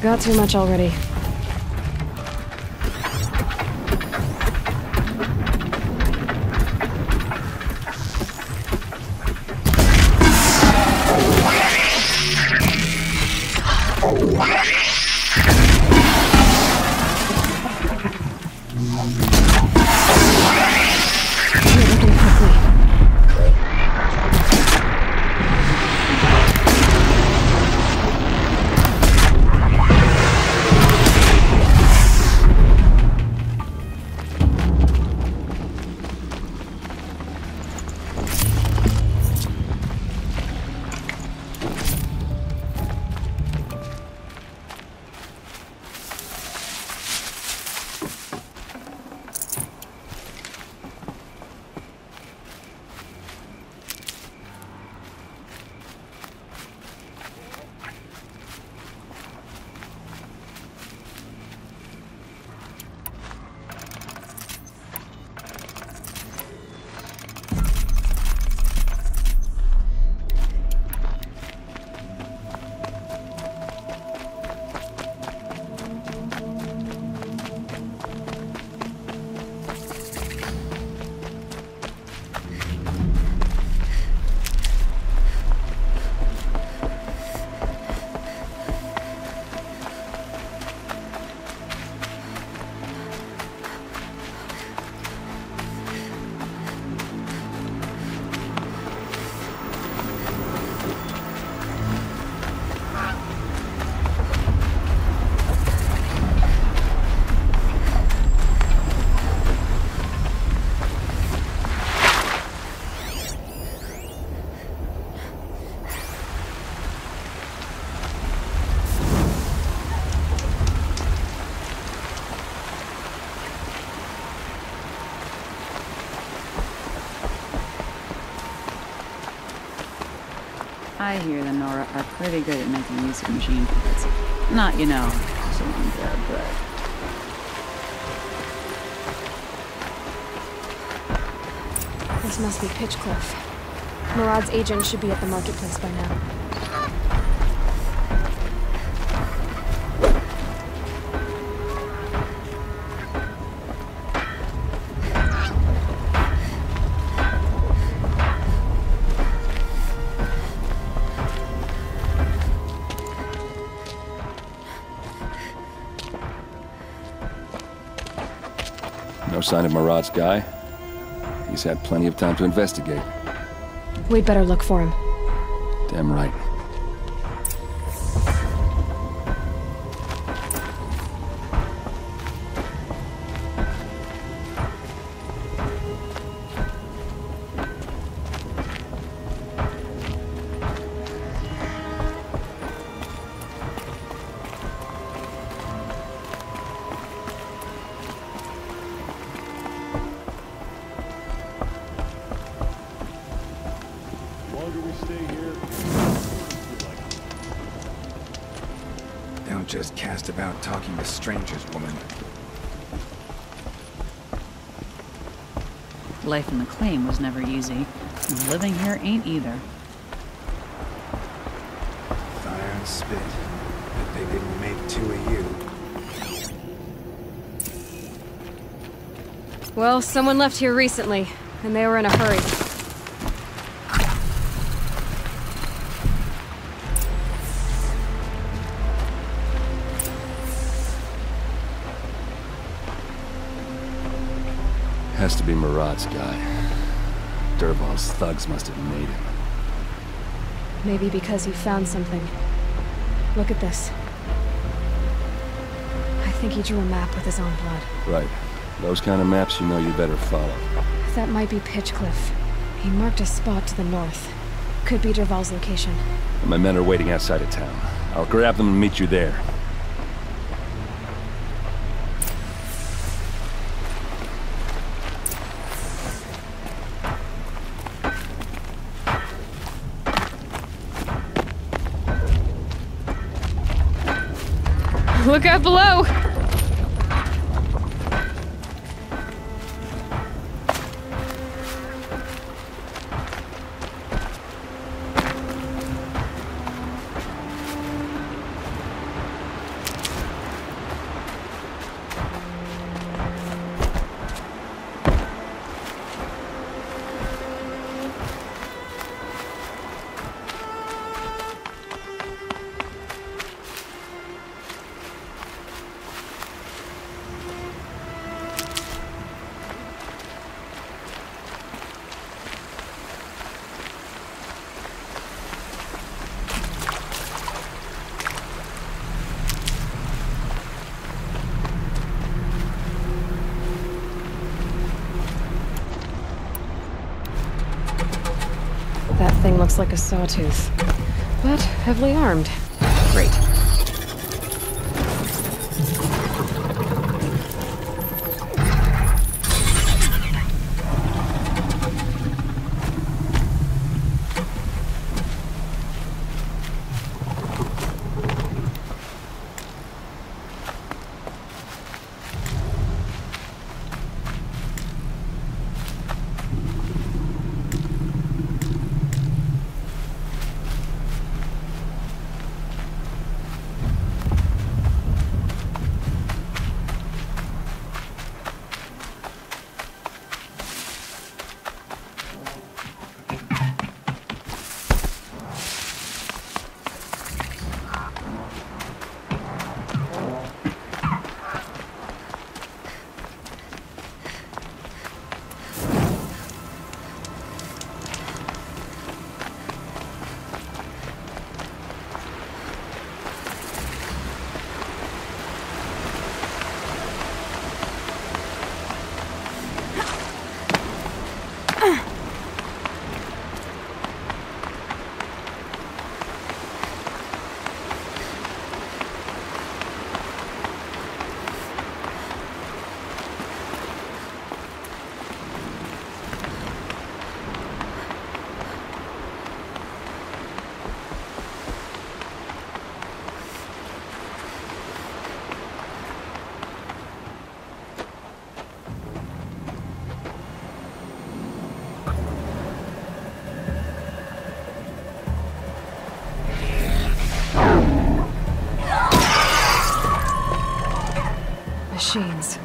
Got too much already. I hear the Nora are pretty good at making use of machine parts. Not, you know, someone dead, but... This must be Pitchcliff. Murad's agent should be at the marketplace by now. No sign of Murad's guy. He's had plenty of time to investigate. We'd better look for him. Damn right. Don't just cast about talking to strangers, woman. Life in the claim was never easy, and living here ain't either. Fire and spit. Bet they didn't make two of you. Well, someone left here recently, and they were in a hurry. Has to be Murad's guy. Dervahl's thugs must have made him. Maybe because you found something. Look at this. I think he drew a map with his own blood. Right. Those kind of maps you know you better follow. That might be Pitchcliff. He marked a spot to the north. Could be Dervahl's location. My men are waiting outside of town. I'll grab them and meet you there. Look out below! That thing looks like a sawtooth, but heavily armed. Great. Machines.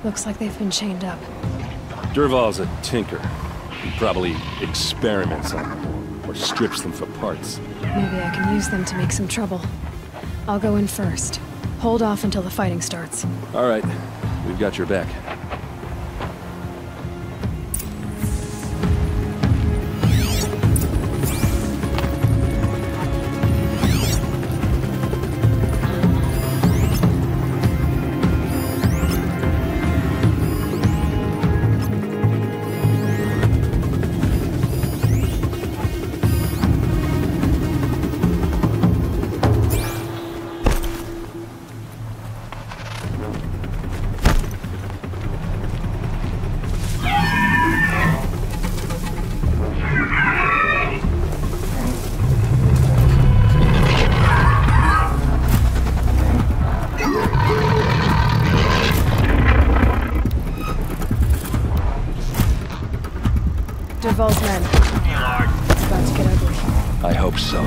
Looks like they've been chained up. Dervahl's a tinker. He probably experiments on them, or strips them for parts. Maybe I can use them to make some trouble. I'll go in first. Hold off until the fighting starts. All right. We've got your back. Dervahl's men. It's about to get ugly. I hope so.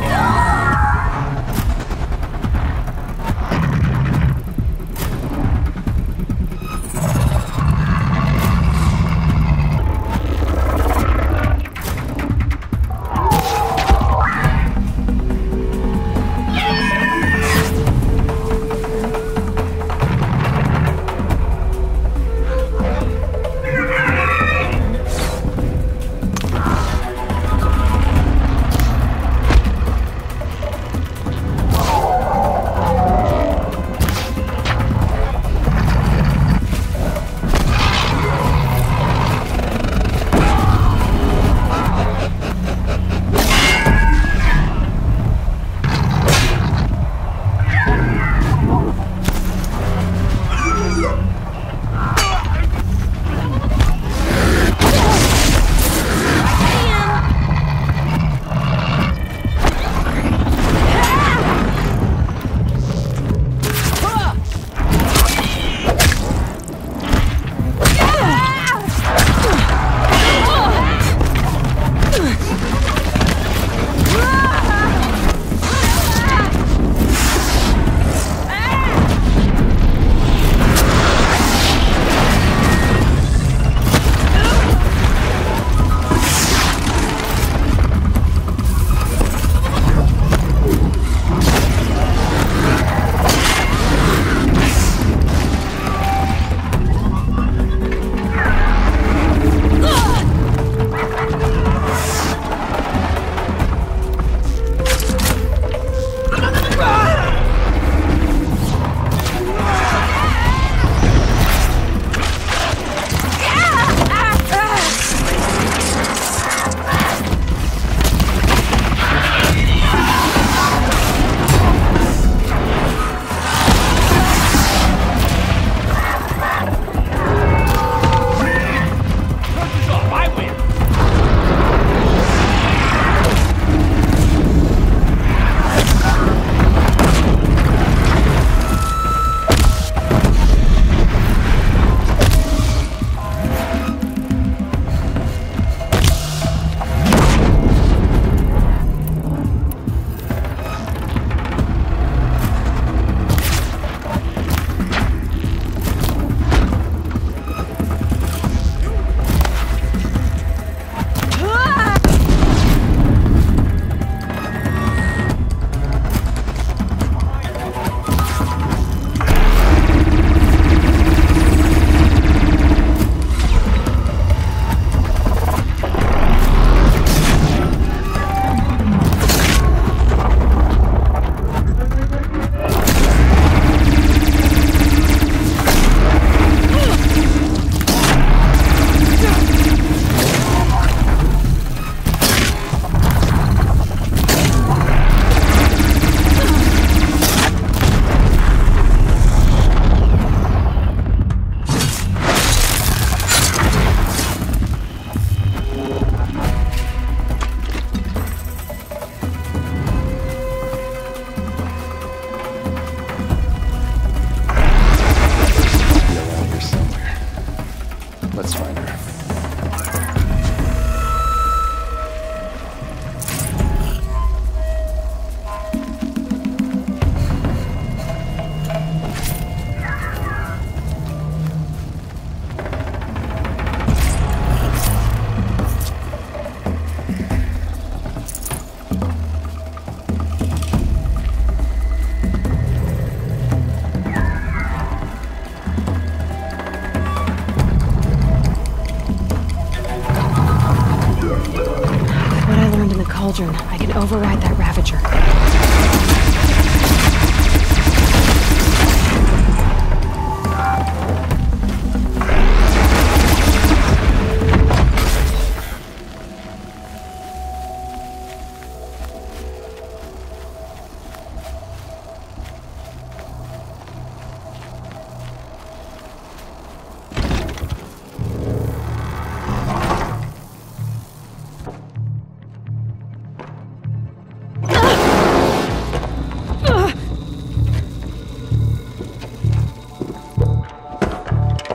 cauldron, I can override that Ravager.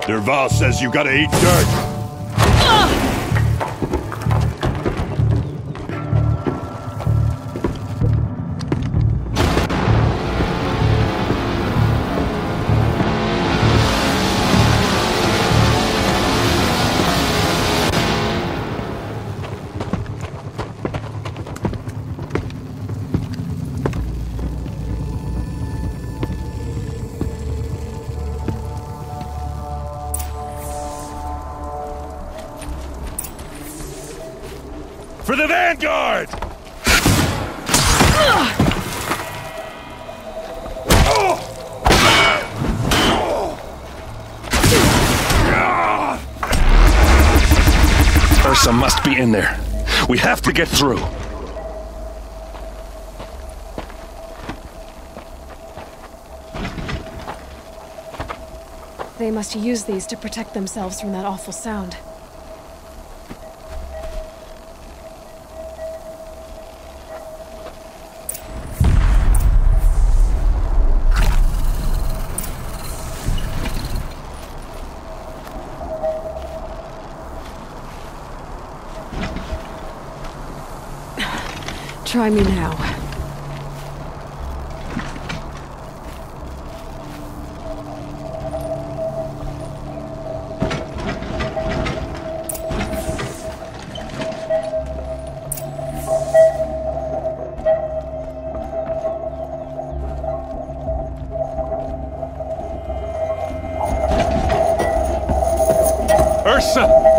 Derval says you gotta eat dirt. For the Vanguard! Ursa must be in there. We have to get through. They must use these to protect themselves from that awful sound. Try me now. Ursa!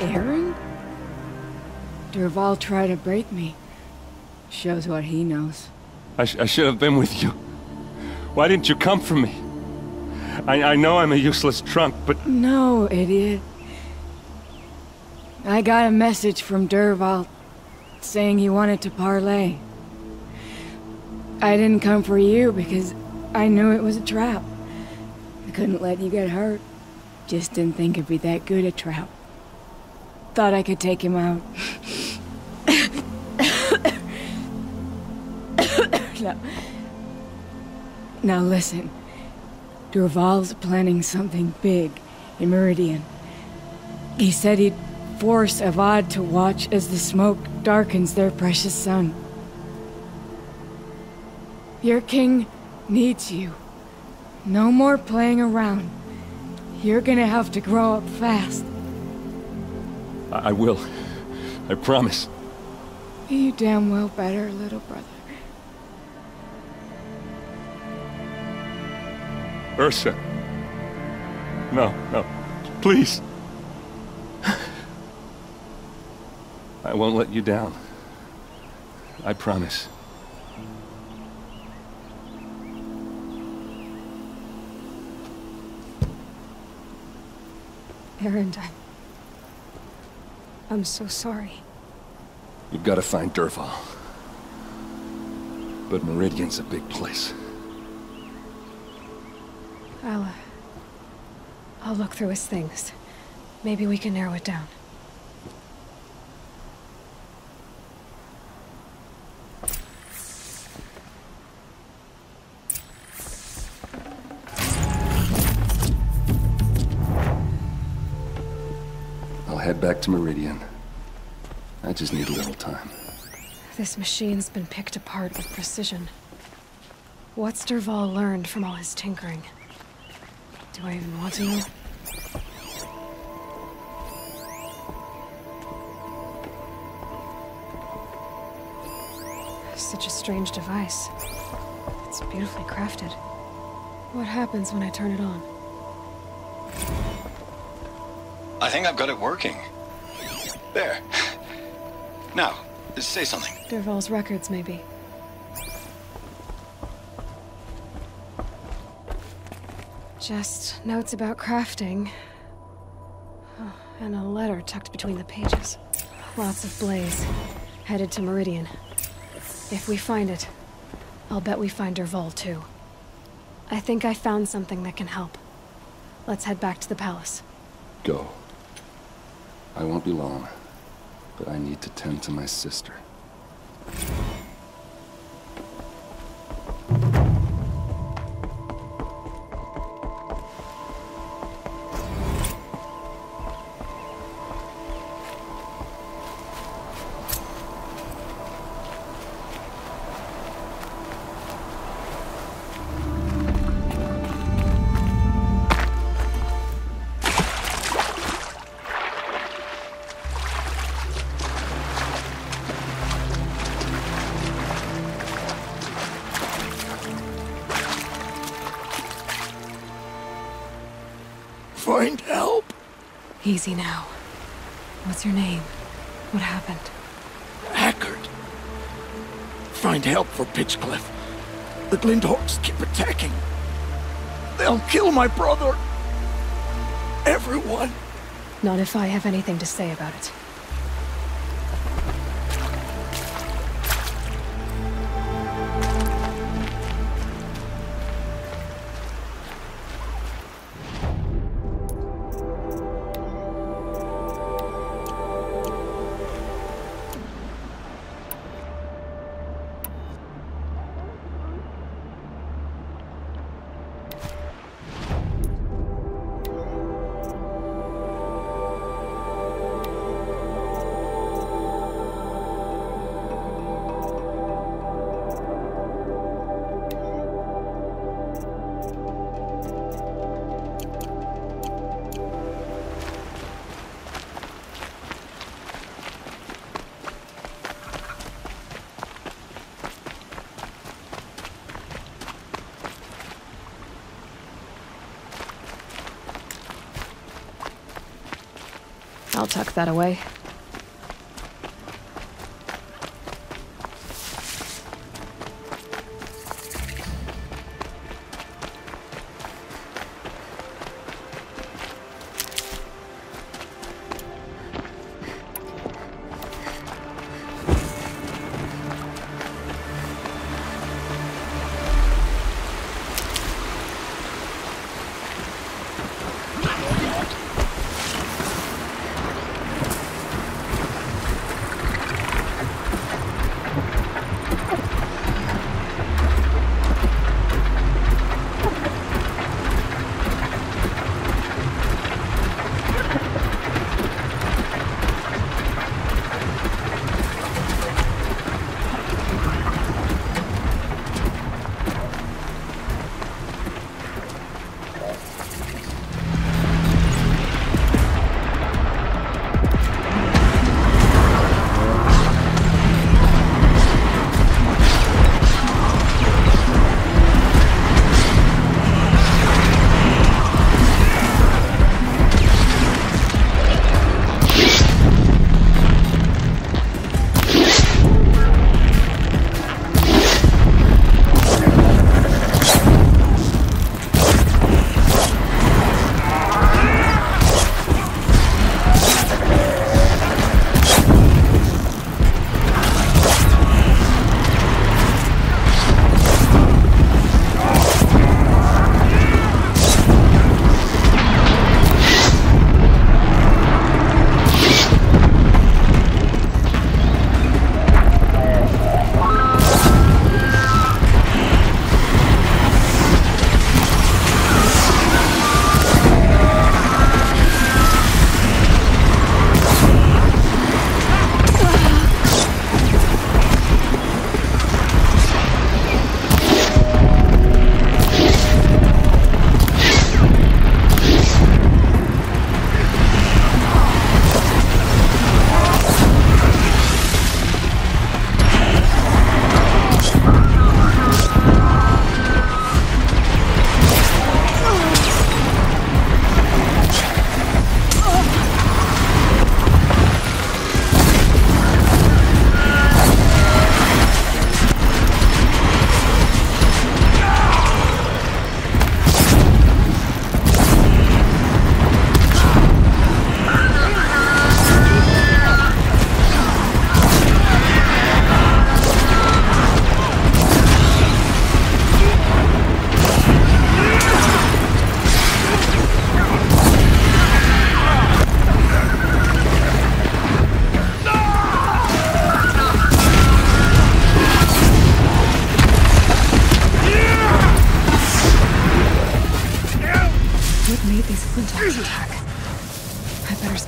Aaron? Derval tried to break me. Shows what he knows. I should have been with you. Why didn't you come for me? I know I'm a useless trunk, but... No, idiot. I got a message from Derval saying he wanted to parlay. I didn't come for you because I knew it was a trap. I couldn't let you get hurt. Just didn't think it'd be that good a trap. Thought I could take him out. Now listen. Derval's planning something big in Meridian. He said he'd force Avad to watch as the smoke darkens their precious sun. Your king needs you. No more playing around. You're gonna have to grow up fast. I will. I promise. You damn well better, little brother. Ursa. No, no. Please. I won't let you down. I promise. Aaron, I'm so sorry. You've got to find Derval. But Meridian's a big place. I'll look through his things. Maybe we can narrow it down. I'll head back to Meridian. I just need a little time. This machine's been picked apart with precision. What's Derval learned from all his tinkering? Do I even want to know? Such a strange device. It's beautifully crafted. What happens when I turn it on? I think I've got it working. There. Now, say something. Dervahl's records, maybe. Just notes about crafting. Oh, and a letter tucked between the pages. Lots of blaze. Headed to Meridian. If we find it, I'll bet we find Dervahl too. I think I found something that can help. Let's head back to the palace. Go. I won't be long, but I need to tend to my sister. Find help. Easy now. What's your name? What happened? Hackard. Find help for Pitchcliff. The Glindhawks keep attacking. They'll kill my brother. Everyone. Not if I have anything to say about it. I'll tuck that away.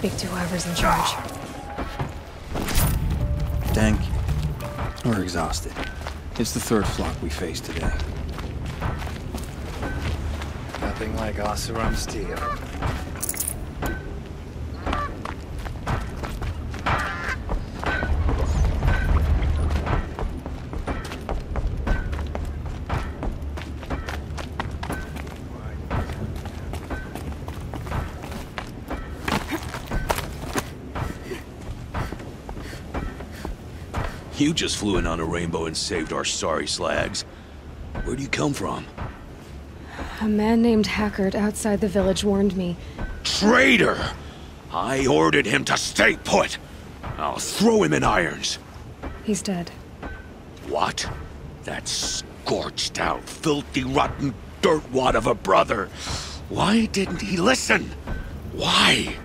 speak to whoever's in charge. Dank or exhausted. It's the third flock we faced today. Nothing like Oseram steel. You just flew in on a rainbow and saved our sorry slags. Where do you come from? A man named Hackard outside the village warned me. Traitor! I ordered him to stay put! I'll throw him in irons. He's dead. What? That scorched out, filthy, rotten dirtwad of a brother! Why didn't he listen? Why?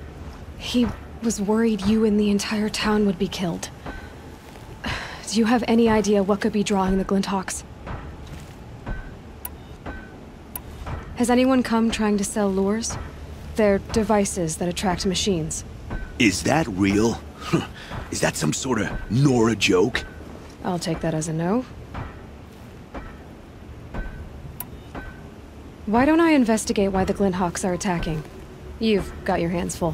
He was worried you and the entire town would be killed. Do you have any idea what could be drawing the Glinthawks? Has anyone come trying to sell lures? They're devices that attract machines. Is that real? Is that some sort of Nora joke? I'll take that as a no. Why don't I investigate why the Glinthawks are attacking? You've got your hands full.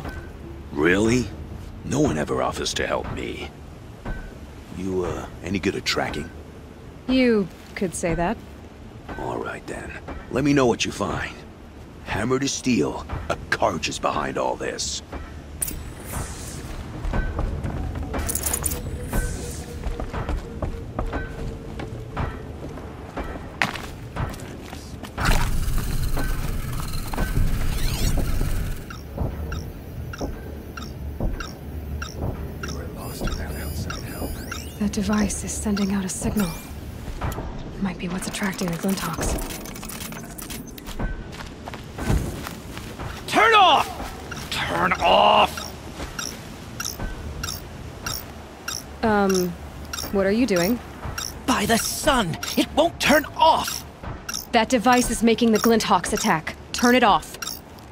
Really? No one ever offers to help me. You, any good at tracking? You could say that. All right, then. Let me know what you find. Hammer to steel, a Karch is behind all this. That device is sending out a signal. Might be what's attracting the Glinthawks. Turn off! Turn off! What are you doing? By the sun! It won't turn off! That device is making the Glinthawks attack. Turn it off.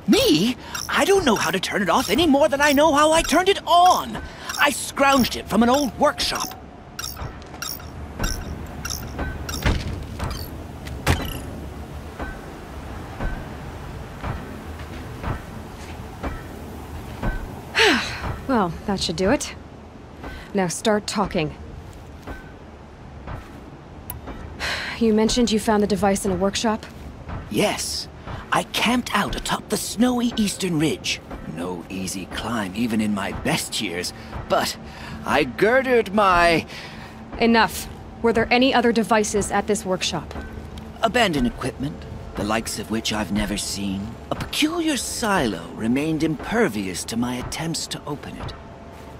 Me? I don't know how to turn it off any more than I know how I turned it on! I scrounged it from an old workshop. Well, that should do it. Now start talking. You mentioned you found the device in a workshop? Yes. I camped out atop the snowy eastern ridge. No easy climb even in my best years, but I girded my... Enough. Were there any other devices at this workshop? abandoned equipment, the likes of which I've never seen. A peculiar silo remained impervious to my attempts to open it.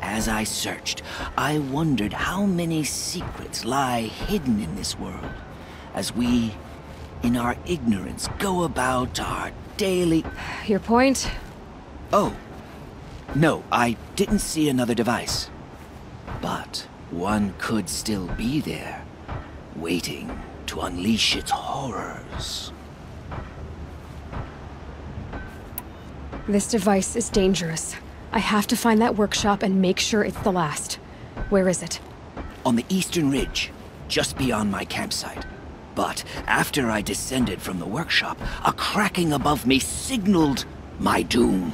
As I searched, I wondered how many secrets lie hidden in this world, as we, in our ignorance, go about our daily... Your point? Oh. No, I didn't see another device. But one could still be there, waiting to unleash its horrors. This device is dangerous. I have to find that workshop and make sure it's the last. Where is it? On the eastern ridge, just beyond my campsite. But after I descended from the workshop, a cracking above me signaled my doom.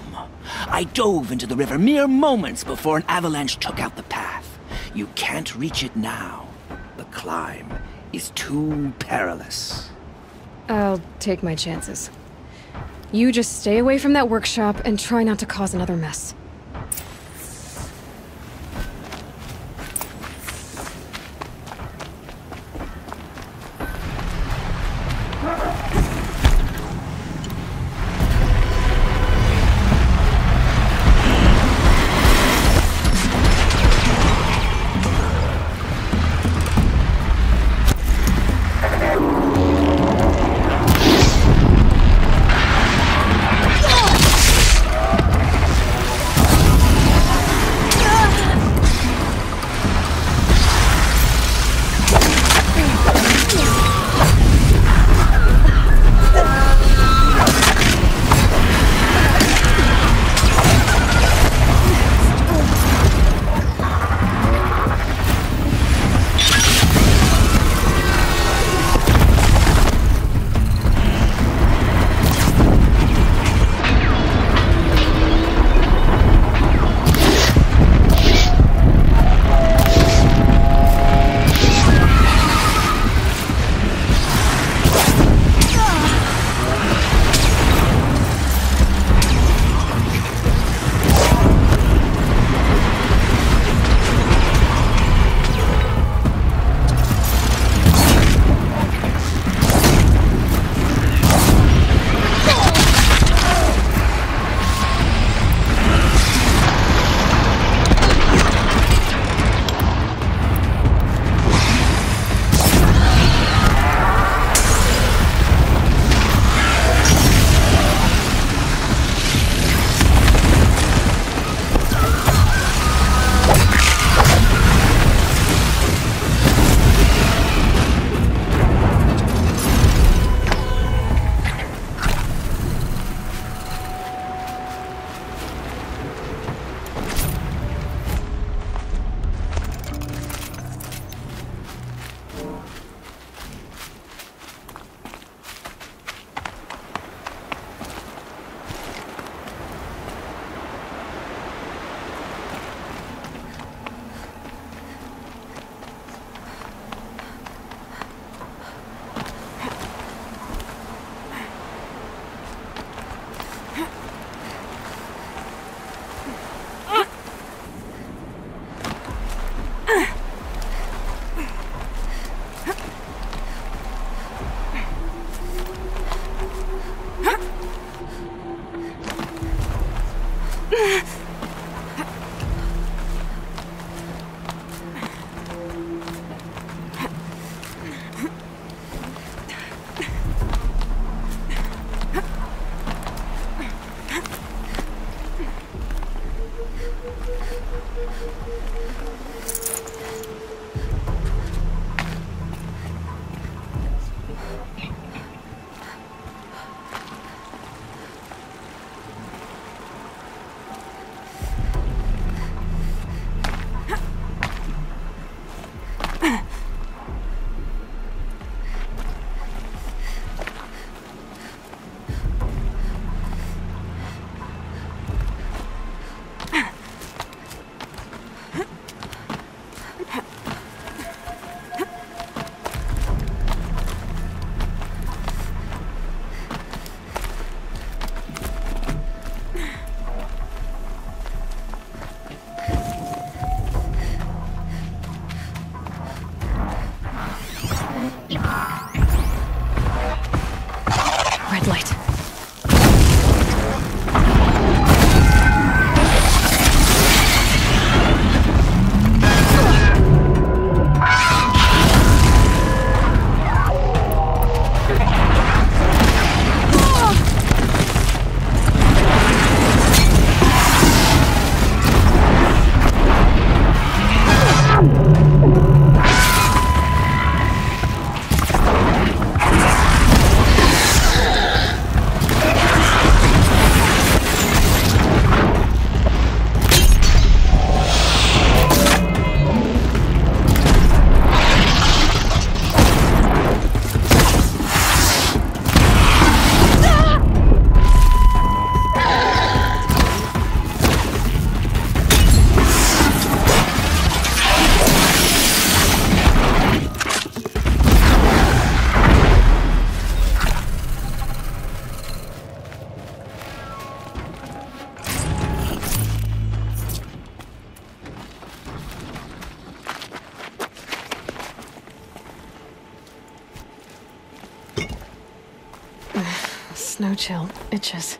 I dove into the river mere moments before an avalanche took out the path. You can't reach it now. The climb is too perilous. I'll take my chances. You just stay away from that workshop and try not to cause another mess. Snow chill itches.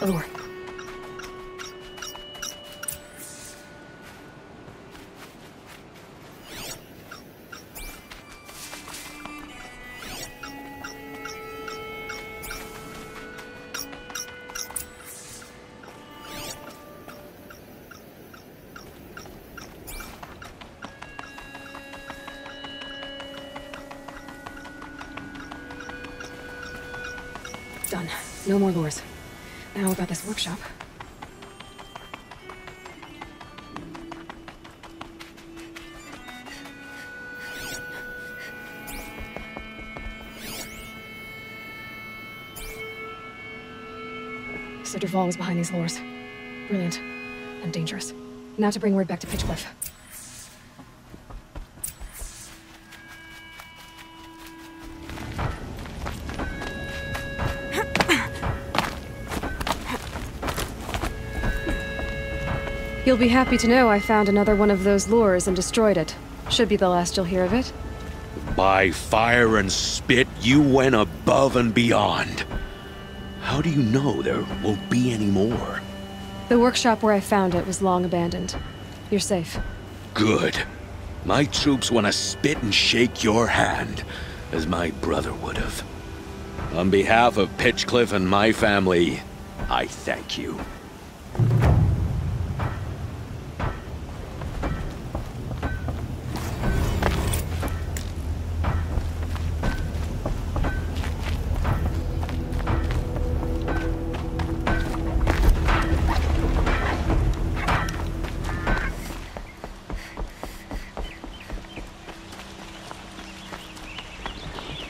Over. Done. No more lures. Now about this workshop. So Dervahl was behind these lures. Brilliant. And dangerous. Now to bring word back to Pitchcliff. You'll be happy to know I found another one of those lures and destroyed it. Should be the last you'll hear of it. By fire and spit, you went above and beyond. How do you know there won't be any more? The workshop where I found it was long abandoned. You're safe. Good. My troops want to spit and shake your hand, as my brother would have. On behalf of Pitchcliff and my family, I thank you.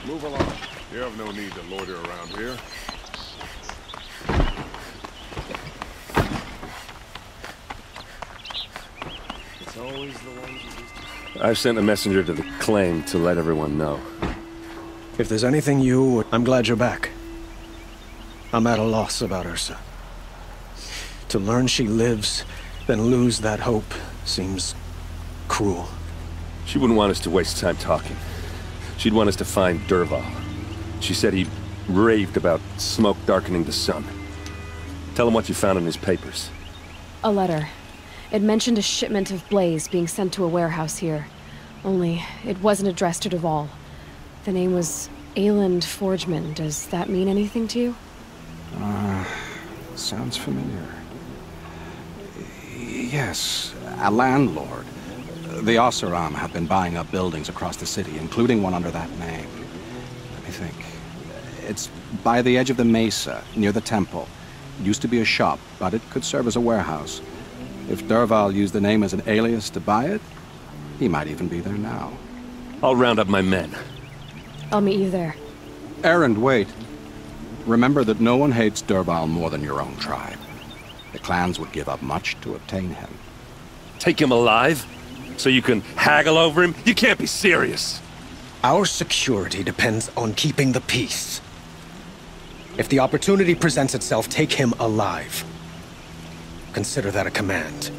Move along. You have no need to loiter around here. It's always the ones you used to... I've sent a messenger to the claim to let everyone know. If there's anything I'm glad you're back. I'm at a loss about Ursa. To learn she lives, then lose that hope, seems cruel. She wouldn't want us to waste time talking. She'd want us to find Dervahl. She said he raved about smoke darkening the sun. Tell him what you found in his papers. A letter. It mentioned a shipment of blaze being sent to a warehouse here. Only, it wasn't addressed to Dervahl. The name was Ayland Forgeman. Does that mean anything to you? Sounds familiar. Yes, a landlord. The Oseram have been buying up buildings across the city, including one under that name. Let me think. It's by the edge of the mesa, near the temple. It used to be a shop, but it could serve as a warehouse. If Dervahl used the name as an alias to buy it, he might even be there now. I'll round up my men. I'll meet you there. Erend, wait. Remember that no one hates Dervahl more than your own tribe. The clans would give up much to obtain him. Take him alive? So you can haggle over him? You can't be serious. Our security depends on keeping the peace. If the opportunity presents itself, take him alive. Consider that a command.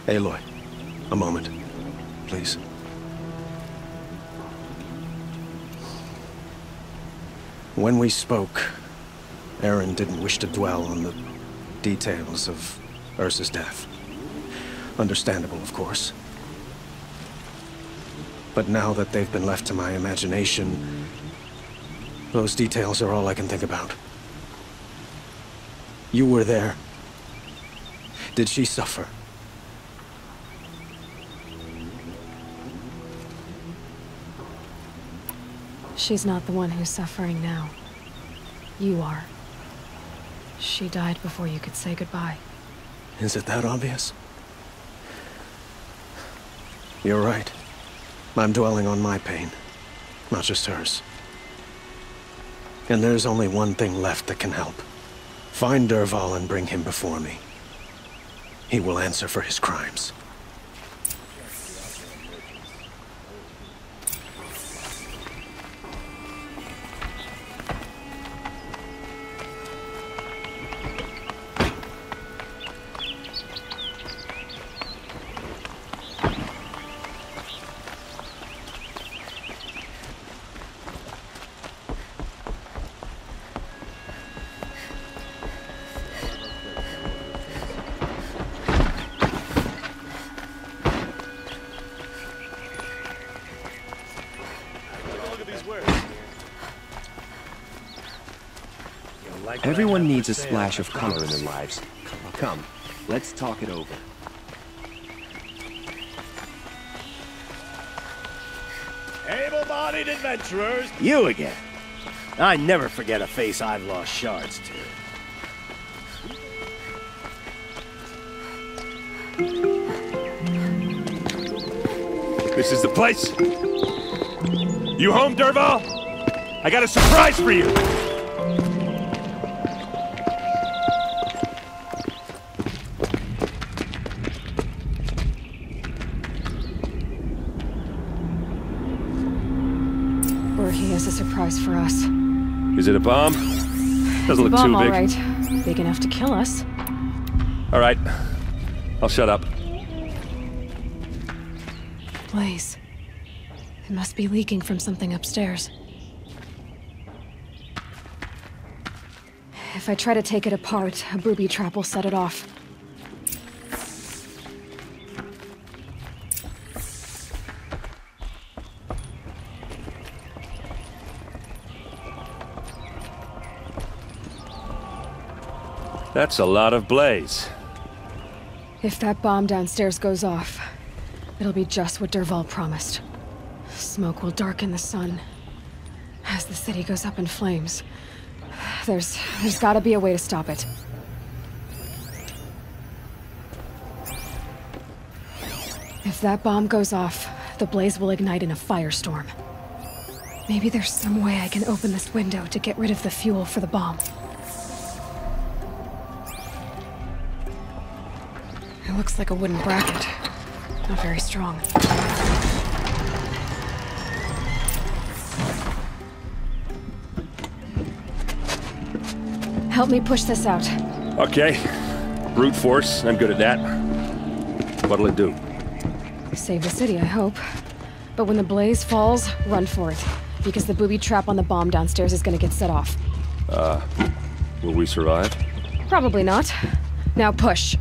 Aloy, a moment, please. When we spoke, Erend didn't wish to dwell on the details of Ursa's death. Understandable, of course. But now that they've been left to my imagination, those details are all I can think about. You were there. Did she suffer? She's not the one who's suffering now. You are. She died before you could say goodbye. Is it that obvious? You're right. I'm dwelling on my pain, not just hers. And there's only one thing left that can help. Find Dervahl and bring him before me. He will answer for his crimes. Everyone needs a splash of color in their lives. Come, let's talk it over. Able-bodied adventurers! You again. I never forget a face I've lost shards to. This is the place. You home, Dervahl? I got a surprise for you. Or he has a surprise for us. Is it a bomb? Doesn't look bomb, too big. All right. Big enough to kill us. All right. I'll shut up. Blaze. It must be leaking from something upstairs. If I try to take it apart, a booby trap will set it off. That's a lot of blaze. If that bomb downstairs goes off, it'll be just what Dervahl promised. Smoke will darken the sun. As the city goes up in flames, there's gotta be a way to stop it. If that bomb goes off, the blaze will ignite in a firestorm. Maybe there's some way I can open this window to get rid of the fuel for the bomb. It looks like a wooden bracket. Not very strong. Help me push this out. Okay. Brute force. I'm good at that. What'll it do? Save the city, I hope. But when the blaze falls, run for it. Because the booby trap on the bomb downstairs is gonna get set off. Will we survive? Probably not. Now push.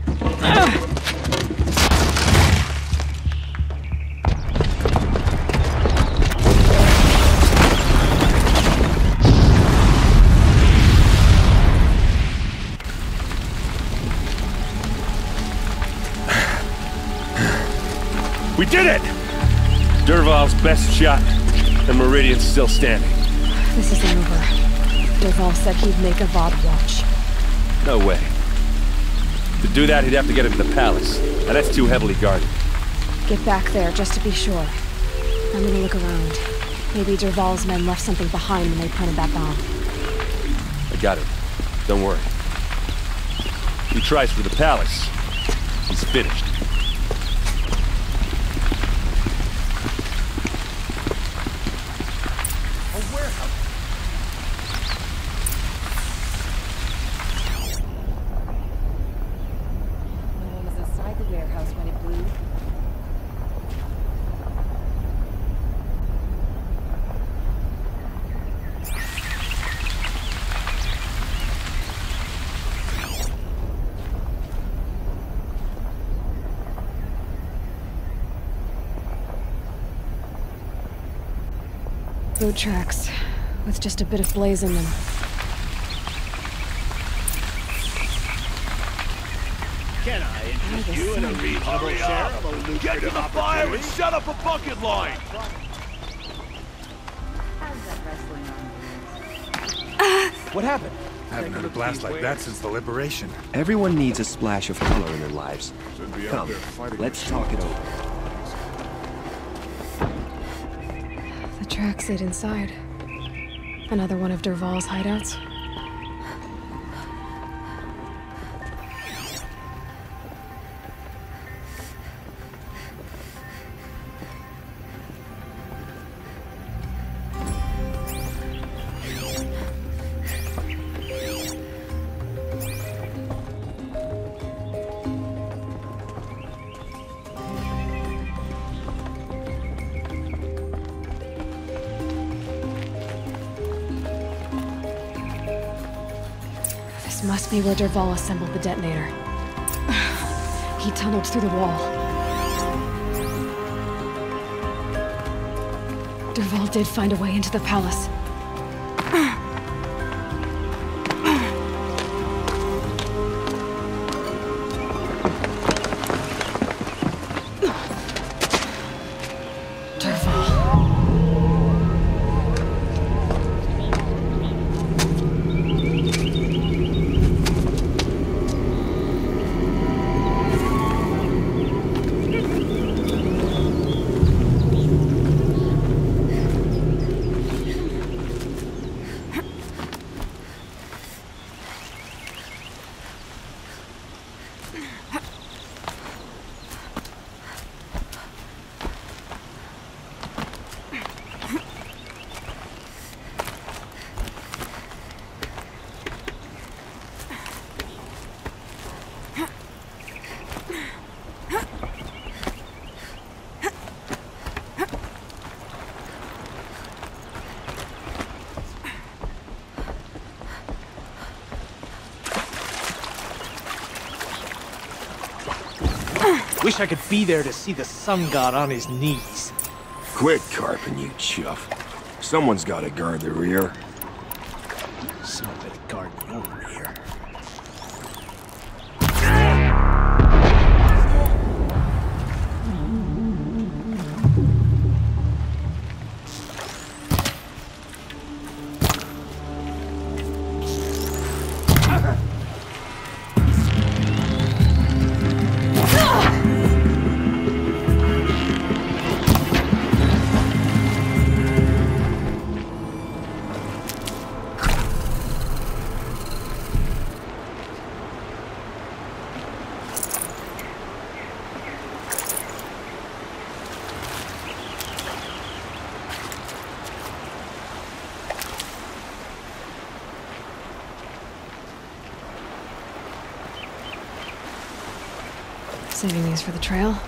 We did it! Dervahl's best shot, and Meridian's still standing. This isn't over. Dervahl said he'd make a VOD watch. No way. To do that, he'd have to get into the palace, and that's too heavily guarded. Get back there, just to be sure. I'm gonna look around. Maybe Dervahl's men left something behind when they planted that bomb. I got it. Don't worry. If he tries for the palace, he's finished. Boot tracks, with just a bit of blaze in them. Can I interest you in a reasonable share of a lucrative Get to the fire and set up a bucket line! What happened? I haven't heard a blast like that since the liberation. Everyone needs a splash of color in their lives. Come, let's talk it over. The tracks lead inside. Another one of Dervahl's hideouts. Must be where Dervahl assembled the detonator. He tunneled through the wall. Dervahl did find a way into the palace. Wish I could be there to see the sun god on his knees. Quit carping, you chuff. Someone's gotta guard the rear. Somebody guard your rear. Saving these for the trail.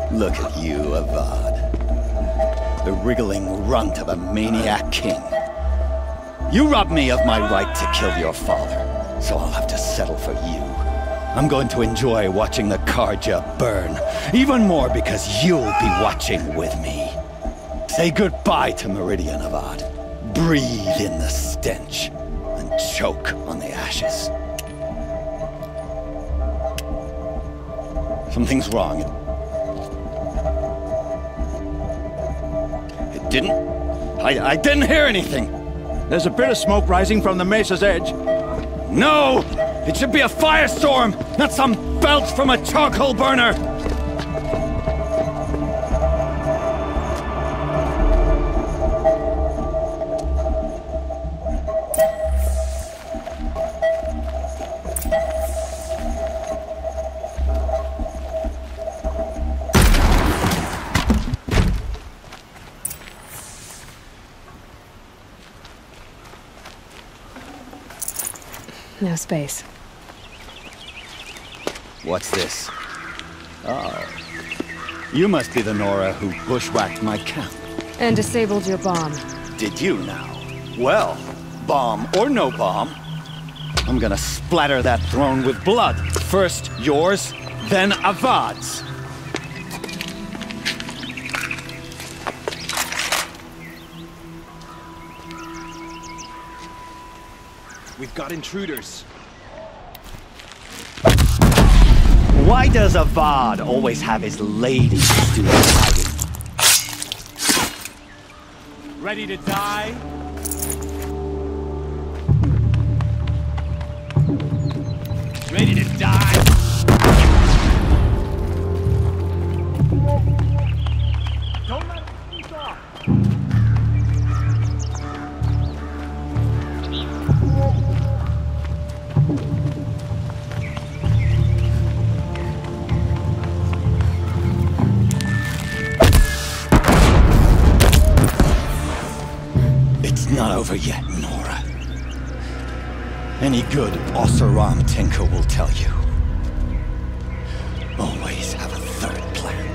Look at you, Avad. The wriggling runt of a maniac king. You robbed me of my right to kill your father, so I'll have to settle for you. I'm going to enjoy watching the Karja burn, even more because you'll be watching with me. Say goodbye to Meridian, Avad. Breathe in the stench, and choke on the ashes. Something's wrong. I didn't hear anything. There's a bit of smoke rising from the mesa's edge. No! It should be a firestorm, not some belch from a charcoal burner! No space. What's this? Oh. You must be the Nora who bushwhacked my camp. And disabled your bomb. Did you now? Well, bomb or no bomb, I'm gonna splatter that throne with blood. First yours, then Avad's. We've got intruders. Why does Avad always have his ladies do the fighting? Ready to die? Ready to die? Don't let me off. It's not over yet, Nora. Any good Oseram tinker will tell you. Always have a third plan.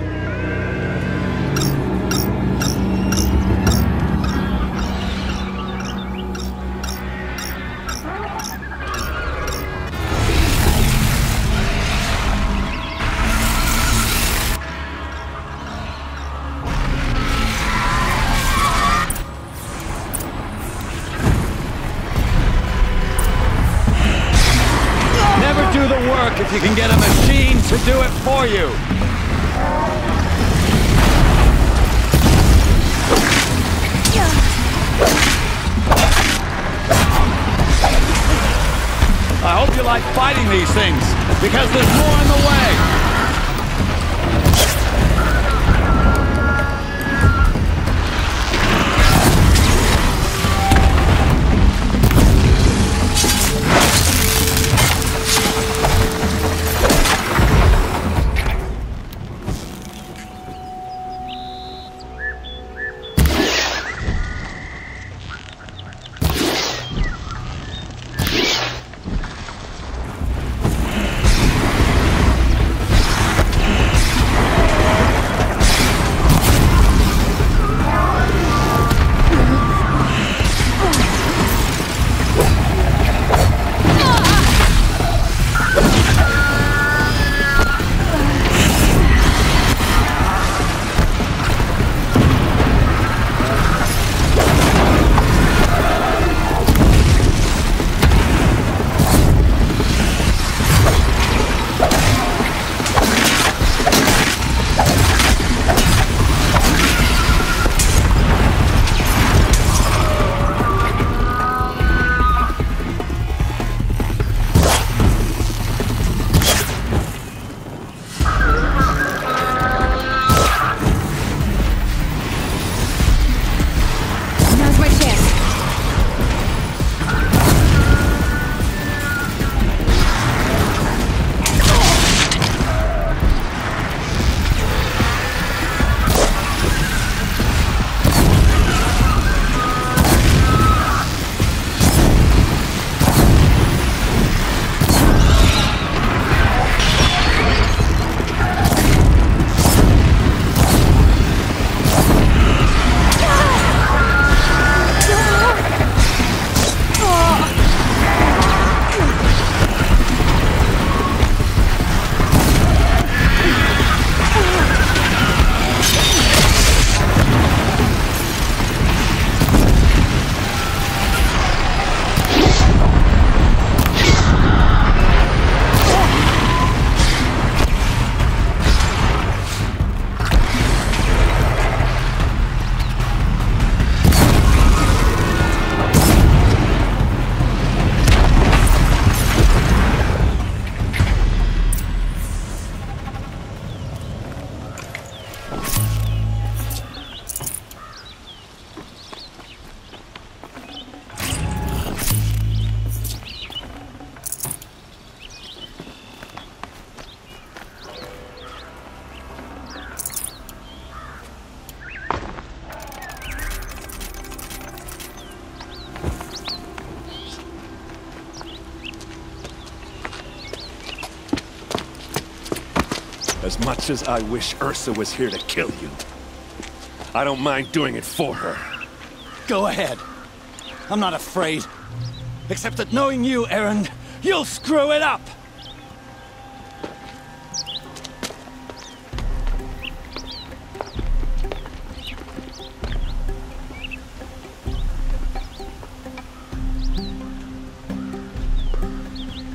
If you can get a machine to do it for you. I hope you like fighting these things, because there's more in the way. chance. As much as I wish Ursa was here to kill you, I don't mind doing it for her. Go ahead. I'm not afraid. Except that knowing you, Aaron, you'll screw it up!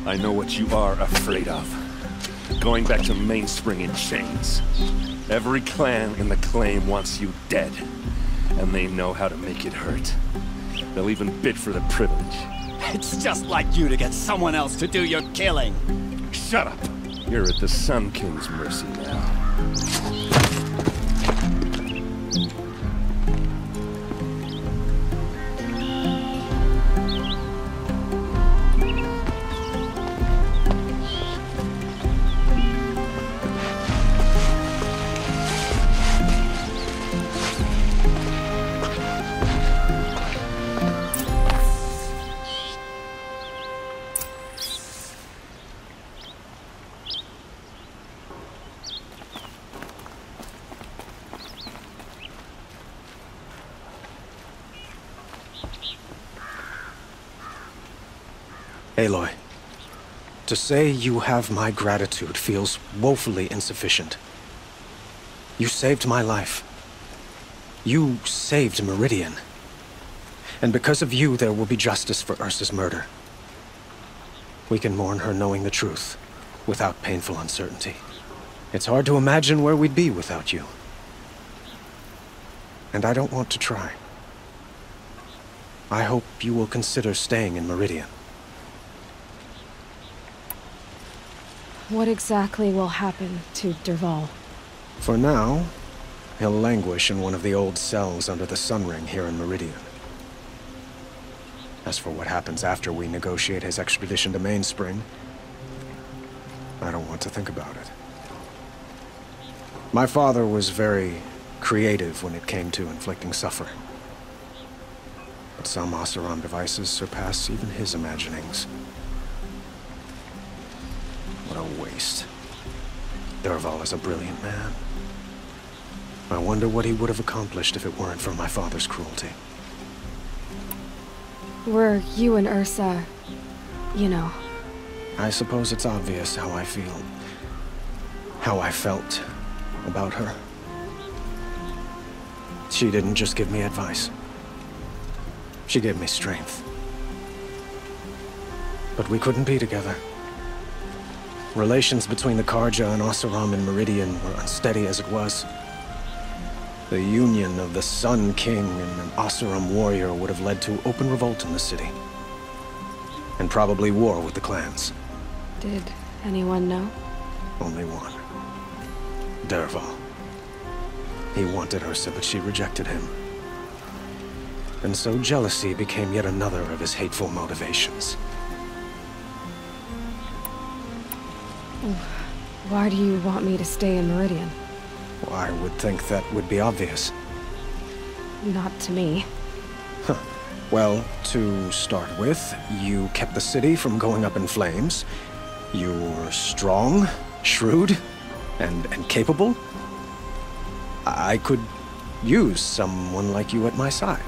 I know what you are afraid of. Going back to Mainspring in chains. Every clan in the claim wants you dead, and they know how to make it hurt. They'll even bid for the privilege. It's just like you to get someone else to do your killing. Shut up! You're at the Sun King's mercy now. Aloy, to say you have my gratitude feels woefully insufficient. You saved my life. You saved Meridian. And because of you, there will be justice for Ursa's murder. We can mourn her knowing the truth, without painful uncertainty. It's hard to imagine where we'd be without you. And I don't want to try. I hope you will consider staying in Meridian. What exactly will happen to Dervahl? For now, he'll languish in one of the old cells under the Sun Ring here in Meridian. As for what happens after we negotiate his extradition to Mainspring, I don't want to think about it. My father was very creative when it came to inflicting suffering. But some Oseram devices surpass even his imaginings. What a waste. Dervahl is a brilliant man. I wonder what he would have accomplished if it weren't for my father's cruelty. Were you and Ursa, you know? I suppose it's obvious how I feel. How I felt about her. She didn't just give me advice. She gave me strength. But we couldn't be together. Relations between the Karja and Oseram in Meridian were unsteady as it was. The union of the Sun King and an Oseram warrior would have led to open revolt in the city. And probably war with the clans. Did anyone know? Only one. Dervahl. He wanted Ursa, but she rejected him. And so jealousy became yet another of his hateful motivations. Why do you want me to stay in Meridian? Well, I would think that would be obvious. Not to me. Huh. Well, to start with, you kept the city from going up in flames. You were strong, shrewd, and capable. I could use someone like you at my side.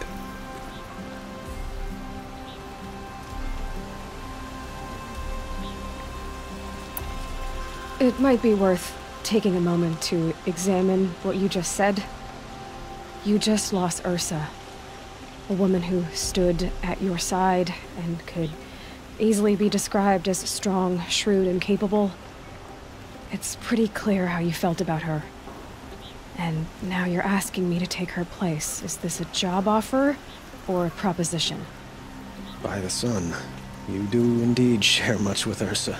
It might be worth taking a moment to examine what you just said. You just lost Ursa, a woman who stood at your side and could easily be described as strong, shrewd, and capable. It's pretty clear how you felt about her. And now you're asking me to take her place. Is this a job offer or a proposition? By the sun, you do indeed share much with Ursa,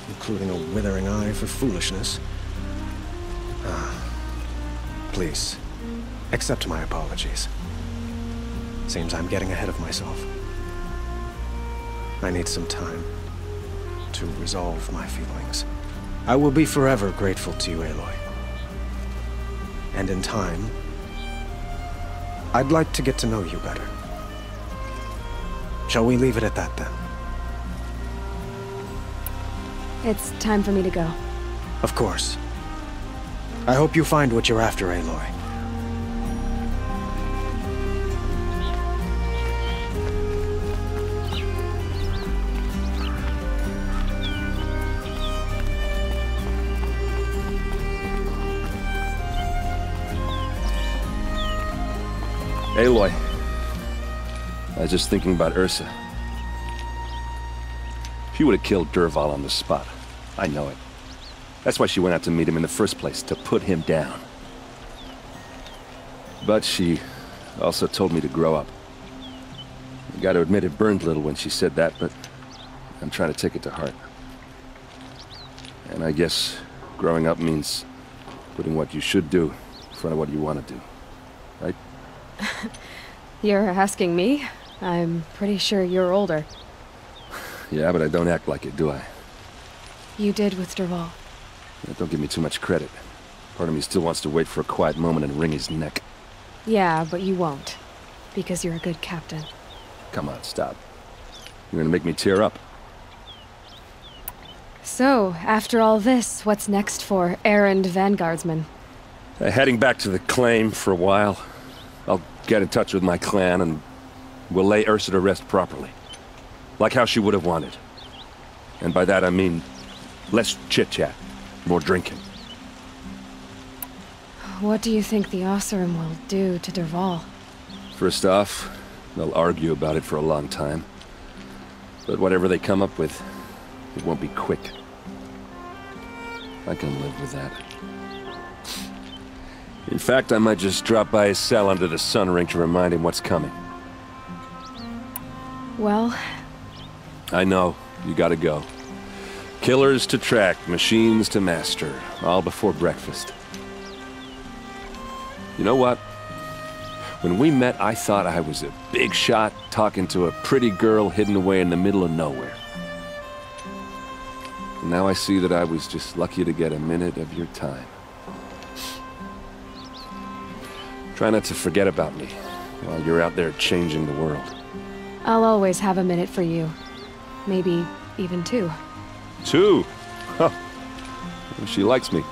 including a withering eye for foolishness. Please, accept my apologies. Seems I'm getting ahead of myself. I need some time to resolve my feelings. I will be forever grateful to you, Aloy. And in time, I'd like to get to know you better. Shall we leave it at that, then? It's time for me to go. Of course. I hope you find what you're after, Aloy. Aloy, I was just thinking about Ursa. She would have killed Dervahl on the spot. I know it. That's why she went out to meet him in the first place, to put him down. But she also told me to grow up. I gotta admit it burned a little when she said that, but I'm trying to take it to heart. And I guess growing up means putting what you should do in front of what you want to do. Right? You're asking me? I'm pretty sure you're older. Yeah, but I don't act like it, do I? You did with Dervahl. Yeah, don't give me too much credit. Part of me still wants to wait for a quiet moment and wring his neck. Yeah, but you won't. Because you're a good captain. Come on, stop. You're gonna make me tear up. So, after all this, what's next for errand vanguardsman? Heading back to the claim for a while. I'll get in touch with my clan and we'll lay Ursa to rest properly. Like how she would have wanted. And by that I mean less chit-chat, more drinking. What do you think the Oseram will do to Dervahl? First off, they'll argue about it for a long time. But whatever they come up with, it won't be quick. I can live with that. In fact, I might just drop by his cell under the sun ring to remind him what's coming. Well... I know, you gotta go. Killers to track, machines to master, all before breakfast. You know what? When we met, I thought I was a big shot talking to a pretty girl hidden away in the middle of nowhere. And now I see that I was just lucky to get a minute of your time. Try not to forget about me while you're out there changing the world. I'll always have a minute for you. Maybe even two. Two? Huh. She likes me.